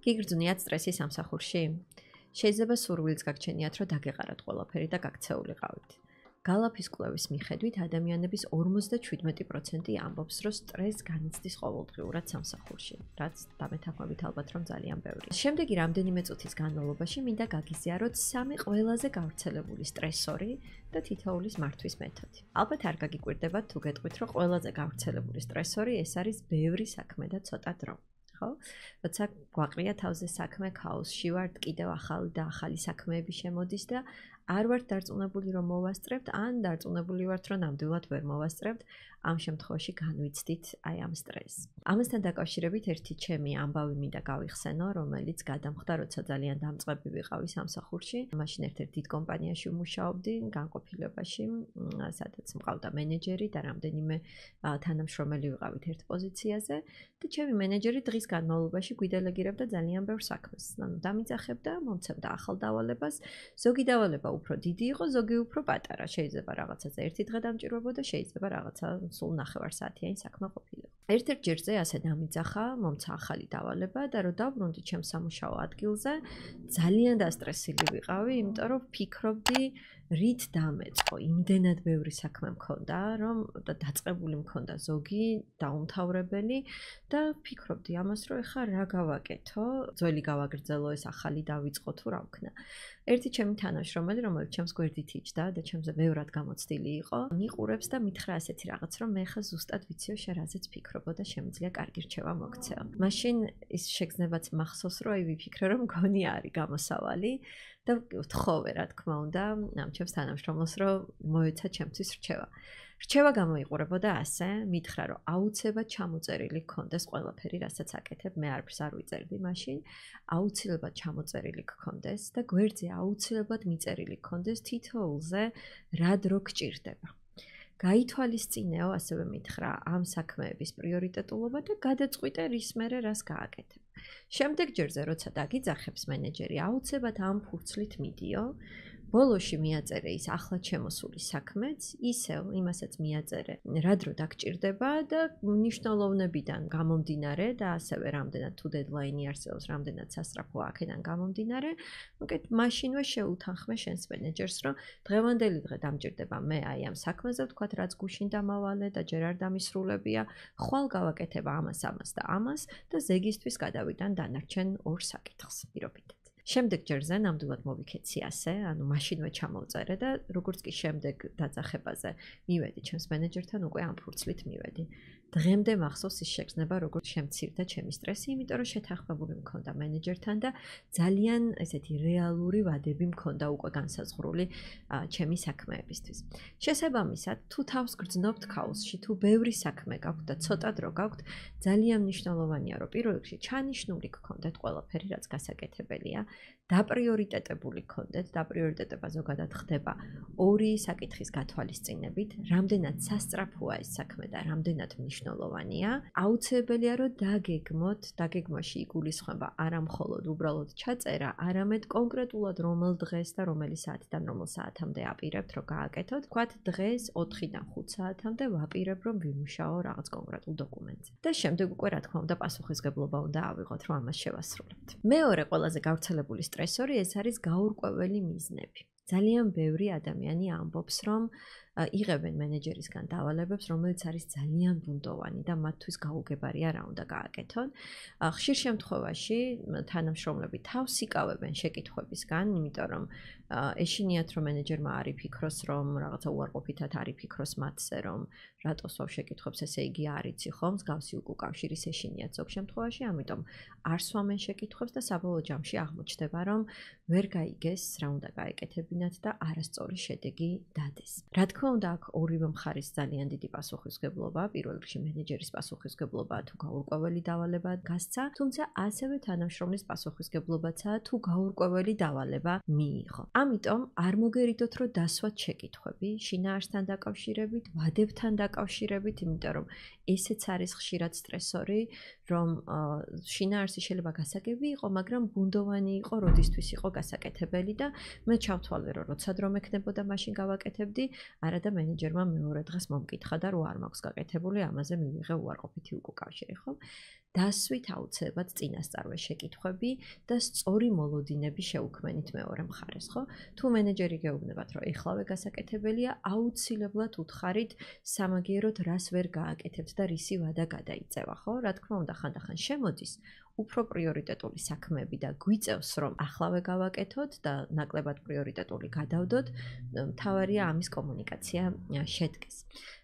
გიგრძნიათ სტრესი სამსახურში? შეიძლება სურვილიც გაგჩენიათ, რომ დაგეყარათ ყველაფერი და გაქცეულიყავით. გალაფის კვლევის მიხედვით ადამიანების 57% ამბობს, რომ სტრესს განიცდის ყოველდღიურად სამსახურში, რაც დამეთანხმებით ალბათ რომ ძალიან ბევრია. შემდეგი რამდენიმე წუთის განმავლობაში მინდა გაგიზიაროთ 3 ყველაზე გავრცელებული სტრესორი და თითოეულის მართვის მეთოდი. ალბათ არ გაგიკვირდებათ თუ გეტყვით, რომ ყველაზე გავრცელებული სტრესორი ეს არის ბევრი საქმე და ცოტა დრო. როცა გვაყრია თავზე საქმე, ქაოსში ვართ, კიდევ ახალი და ახალი საქმეები შემოდის და არ ვართ დარწმუნებული რომ მოვასწრებთ, ან დარწმუნებული ვართ რომ ნამდვილად ვერ მოვასწრებთ, ამ შემთხვევაში განვიცდით აი ამ სტრესს. ამასთან დაკავშირებით ერთი ჩემი ამბავი მინდა გავიხსენო, რომელიც გადამხდა, როცა ძალიან დამწყები ვიყავი სამსახურში. მაშინ ერთ-ერთ დიდ კომპანიაში ვმუშაობდი, განყოფილებაში, სადაც მყავდა მენეჯერი და რამდენიმე თანამშრომელი ვიყავით ერთ პოზიციაზე და ჩემი მენეჯერი დღის განმავლობაში გვიდელეგირებდა ძალიან ბევრ საქმეს. ანუ დამიძახებდა, მომცემდა ახალ დავალებას, ზოგი დავალება უფრო დიდი იყო, ზოგი უფრო პატარა. შეიძლება რაღაცაზე ერთი დღე დამჭირვებოდა, შეიძლება რაღაცა სულ 9 საათიანი საქმე ყოფილიყო. ერთ-ერთ ჯერზე ასე დამიძახა, მომცა ახალი დავალება და რომ დავბრუნდი ჩემს სამუშაო ადგილზე, ძალიან დასტრესილი ვიყავი, იმიტომ რომ ვფიქრობდი რით დამეწყო, იმდენად ბევრი საქმე მქონდა, რომ დაწყებული მქონდა ზოგი დაუმთავრებელი და ვფიქრობდი ამას, რომ ეხა რა გავაკეთო, ძველი გავაგრძელო, ეს ახალი დავიწყო თუ რა ვქნა. ერთი ჩემი თანამშრომელი, რომელიც ჩემს გვერდით იჯდა და ჩემზე ბევრად გამოცდილი იყო, მიყურებს და მითხრა ასეთი რაღაც, რომ მე ხა ზუსტად ვიციო შენ რაზეც ფიქრობ და შემიძლია კარგი რჩევა მოგცეო. მაშინ ის შეგრძნებაც მახსოვს, რომ აი ვიფიქრე, რომ მგონი არის გამოსავალი და ვთხოვე, რა თქმა უნდა, ამ ჩემს თანამშრომელს, რომ მოეცა ჩემთვის რჩევა. რჩევა გამოიყურებოდა ასე, მითხრა, რომ აუცილებლად ჩამოწერილი გქონდეს ყველაფერი, რასაც აკეთებ, მე არაფერს არ ვიწერდი მაშინ, აუცილებლად ჩამოწერილი გქონდეს და გვერდზე აუცილებლად მიწერილი გქონდეს თითოეულზე რა დრო გჭირდება. გაითვალისწინეო, ასევე მითხრა, ამ საქმეების პრიორიტეტულობა და გადაწყვიტე რის მერე რას გააკეთებ. შემდეგ ჯერზე, როცა დაგიძახებს მენეჯერი, აუცილებლად ამ ფურცლით მიდიო. ბოლოში მიაწერე ის ახლად შემოსული საქმეც, ისევ იმასაც მიაწერე, რა დრო დაგჭირდება და მნიშვნელოვნებიდან გამომდინარე და ასევე რამდენად თუ დედლაინი არსებობს, რამდენად სასწრაფოა აქედან გამომდინარე, უკეთ მაშინვე შეუთანხმე შენს მენეჯერს, რომ დღევანდელი დღე დამჭირდება მე აი ამ საქმეზე, ვთქვათ, რაც გუშინ დამავალე და ჯერ არ დამისრულებია, ხვალ გავაკეთებ ამას და ამას და ზეგისთვის გადავიდან დანარჩენ 2 საკითხს პირობითად. შემდეგ ჯერზე ნამდვილად მოვიქეცი ასე, ანუ მაშინვე ჩამოვწერე და როგორც კი შემდეგ დაძახებაზე მივედი ჩემს მენეჯერთან, უკვე ამ ფურცლით მივედი. დღემდე მახსოვს ის შეგრძნება, როგორც შემცირდა ჩემი სტრესი, იმიტომ რომ შეთანხმებული მქონდა მენეჯერთან და ძალიან ესეთი რეალური ვადები მქონდა უკვე განსაზღვრული ჩემი საქმეებისთვის. შესაბამისად, თუ თავს გრძნობთ ქაოსში, თუ ბევრი საქმე გაქვთ და ცოტა დრო გაქვთ, ძალიან მნიშვნელოვანია, რომ პირველ რიგში ჩანიშნული გქონდეთ ყველაფერი, რაც გასაკეთებელია, დაპრიორიტეტებული გქონდეთ, დაპრიორიტეტება ზოგადად ხდება 2 საკითხის გათვალისწინებით, რამდენად სასწრაფოა ეს საქმე და რამდენად მნიშვნელოვანია. აუცილებელია, რომ დაგეგმოთ, დაგეგმაში იგულისხმება არა მხოლოდ უბრალოდ ჩაწერა, არამედ კონკრეტულად რომელ დღეს და რომელი საათიდან რომელ საათამდე აპირებთ, რომ გააკეთოთ. ვთქვათ, დღეს 4-დან 5 საათამდე ვაპირებ, რომ ვიმუშაო რაღაც კონკრეტულ დოკუმენტზე. და შემდეგ უკვე რა თქმა უნდა პასუხისგებლობა უნდა ავიღოთ, რომ ამას შევასრულებთ. მეორე ყველაზე გავრცელებული სტრესორი ეს არის გაურკვეველი მიზნები. ძალიან ბევრი ადამიანი ამბობს, რომ იღებენ მენეჯერისგან დავალებებს, რომელიც არის ძალიან ბუნდოვანი და მათთვის გაუგებარია რა უნდა გააკეთონ. ხშირ შემთხვევაში თანამშრომლები თავს იკავებენ შეკითხვებისგან, იმიტომ რომ ეშინიათ რომ მენეჯერმა არ იფიქროს, რომ რაღაცა უარყოფითად არ იფიქროს მათზე, რომ რატო სვავ შეკითხვებს, ესე იგი არ იცი ხომ, მსგავსი უკავშირის ეშინიათ ზოგ შემთხვევაში, ამიტომ არ სვამენ შეკითხვებს და საბოლოო ჯამში აღმოჩნდება, რომ ვერ გაიგეს რა უნდა გაეკეთებინათ და არასწორი შედეგი დადეს. რა თქმა უნდა, აქ ორივე მხარის ძალიან დიდი პასუხისმგებლობა, პირველ რიგში მენეჯერის პასუხისმგებლობა თუ გაურკვეველი დავალება გასცა, თუმცა ასევე თანამშრომლის პასუხისმგებლობაცაა თუ გაურკვეველი დავალება მიიღო. ამიტომ არ მოგერიდოთ, რომ დასვათ შეკითხვები შინაარსთან დაკავშირებით, ვადებთან დაკავშირებით, იმიტომ რომ ესეც არის ხშირად სტრესორი, რომ შინაარსი შეიძლება გასაგები იყო, მაგრამ ბუნდოვანი იყო, როდისთვის იყო გასაკეთებელი და მე ჩავთვალე, რომ როცა დრო მექნებოდა, მაშინ გავაკეთებდი, არა და მენეჯერმა მეორე დღეს მომკითხა და რო არ მაქვს გაკეთებული, ამაზე მივიღე უარყოფითი უკავშირი, ხო? დასვით აუცილებლად წინასწარვე შეკითხვები და სწორი მოლოდინები შეუქმენით მეორე მხარეს, ხო? თუ მენეჯერი გეუბნებათ, რომ ეხლავე გასაკეთებელია, აუცილებლად უთხარით სამაგიეროდ რას ვერ გააკეთებთ და რისი ვადა გადაიწევა, ხო? რა თქმა უნდა, ხანდახან შემოდის უფრო პრიორიტეტული საქმეები და გვიწევს, რომ ახლავე გავაკეთოთ და ნაკლებად პრიორიტეტული გადავდოთ, მთავარია ამის კომუნიკაცია შედგეს.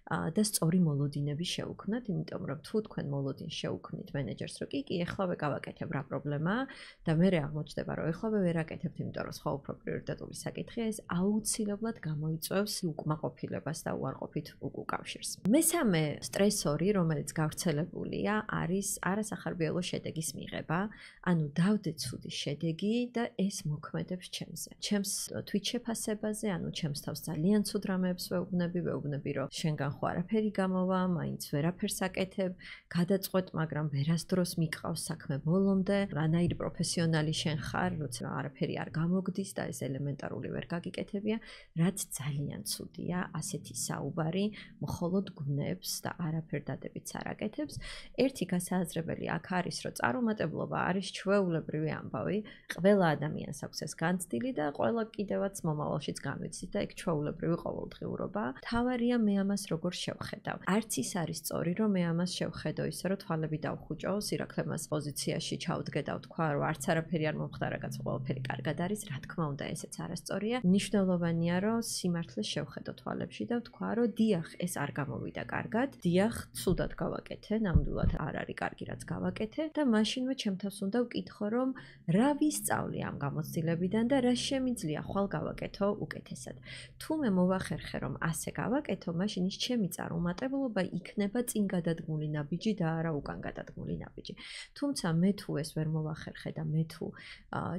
და სწორი მოლოდინები შეუქმნათ, იმიტომ რომ თუ თქვენ მოლოდინს შეუქმნით მენეჯერს, რომ კი, ეხლავე გავაკეთებ რა პრობლემაა და მე აღმოჩნდება, რომ ეხლავე ვერ აკეთებთ, იმიტომ რომ სხვა უფრო პრიორიტეტული საკითხია, ეს აუცილებლად გამოიწვევს უკმაყოფილებას და უარყოფით უკავშირს. მესამე სტრესორი, რომელიც გავრცელებულია, არის არასახარბიელო შედეგის მიღება, ანუ დავდე ცუდი შედეგი და ეს მოქმედებს ჩემზე. ჩემს თვით შეფასებაზე, ანუ ჩემს თავს ძალიან ცუდ რამეებს ვეუბნები, რომ შენგან ხო არაფერი გამოვა, მაინც ვერაფერს აკეთებ, გადაწყვეტ, მაგრამ ვერასდროს მიყავს საქმე ბოლომდე, რანაირი პროფესიონალი შენ ხარ, როცა არაფერი არ გამოგდის და ეს ელემენტარული ვერ გაგიკეთებია, რაც ძალიან ცუდია, ასეთი საუბარი მხოლოდ გვნებს და არაფერ დადებითს არ აკეთებს. ერთი გასააზრებელი აქ არის, რომ წარუმატებლობა არის ჩვეულებრივი ამბავი, ყველა ადამიანს აქვს ეს განცდილი და ყველა კიდევაც მომავალშიც განვიცდის და ეგ ჩვეულებრივი ყოველდღიურობა. თავარია მე ამას როგორ შევხედავ. არც ის არის სწორი, რომ მე ამას შევხედო ისე, რომ თვალები დავხუჭო, სირაქლემას პოზიციაში ჩავდგე და ვთქვა, რომ არც არაფერი არ მომხდარა, კაც ყველაფერი კარგად არის, რა თქმა უნდა, ესეც არასწორია. მნიშვნელოვანია, რომ სიმართლე შევხედო თვალებში და ვთქვა, რომ დიახ, ეს არ გამოვიდა კარგად, დიახ, ცუდად გავაკეთე, ნამდვილად არ არის კარგი, რაც გავაკეთე და მაშინვე ჩემ თავს უნდა ვკითხო, რომ რა ვისწავლი ამ გამოცდილებიდან და რა შემიძლია ხვალ გავაკეთო უკეთესად. თუ მე მოვახერხე, რომ ასე გავაკეთო, მაშინ ის ჩემი წარუმატებლობა იქნება წინ გადადგმული ნაბიჯი და არა უკან გადადგმული ნაბიჯი. თუმცა მე თუ ეს ვერ მოვახერხე და მე თუ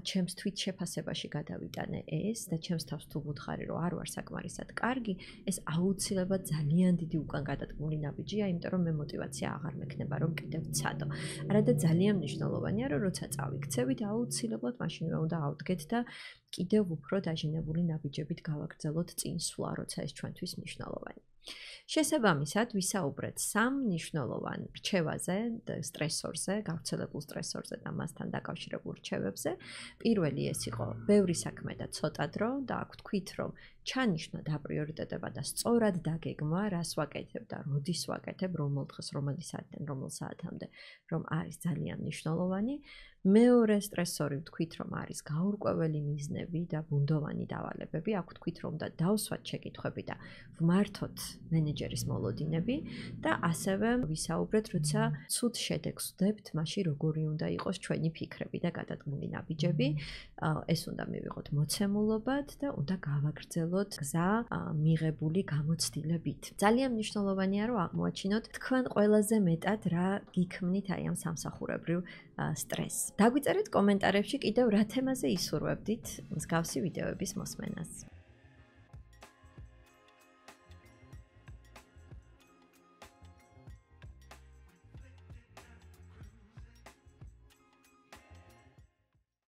ჩემს თვით შეფასებაში გადავიტანე ეს და ჩემს თავს თუ ვუთხარი, რომ არ ვარ საკმარისად კარგი, ეს აუცილებლად ძალიან დიდი უკან გადადგმული ნაბიჯია, იმიტომ რომ მე мотиваცია აღარ მექნება, რომ კიდევ ვცადო. არადა ძალიან მნიშვნელოვანია, რომ როცა წავიქცევით, აუცილებლად მაშინვე უნდა ავდგეთ და კიდევ უფრო დაჟინებული ნაბიჯებით გავაგრძელოთ წინსვლა, როცა ეს ჩვენთვის მნიშვნელოვანია. შესაბამისად, ვისაუბრეთ სამ მნიშვნელოვან რჩევაზე, სტრესორზე, გავრცელებულ სტრესორზე და მასთან დაკავშირებულ რჩევებზე. პირველი ეს იყო ბევრი საქმე და ცოტა დრო და აქ თქვით, რომ ჩანიშნა დაპრიორიტეტება და სწორად დაგეგმა, რას ვაკეთებ და როდის ვაკეთებ, რომელ დღეს, რომელი საათიდან, რომელ საათამდე, რომ არის ძალიან მნიშვნელოვანი. მეორე სტრესორი ვთქვით, რომ არის გაურკვეველი მიზნები და ბუნდოვანი დავალებები. აქ ვთქვით, რომ და დავსვათ შეკითხვები და ვმართოთ მენეჯერის მოლოდინები და ასევე ვისაუბრეთ, როცა ცუდ შედეგს ვდებთ, მაშინ როგორი უნდა იყოს ჩვენი ფიქრები და გადადგმული ნაბიჯები. ეს უნდა მივიღოთ მოცემულობად და უნდა გავაგრძელოთ გზა მიღებული გამოცდილებით. ძალიან მნიშვნელოვანია, რომ აღმოაჩინოთ თქვენ ყველაზე მეტად რა გიქმნით აი ამ სამსახურებრივ სტრესს. დაგვიწერეთ კომენტარებში კიდევ რა თემაზე ისურვებდით მსგავსი ვიდეოების მოსმენას.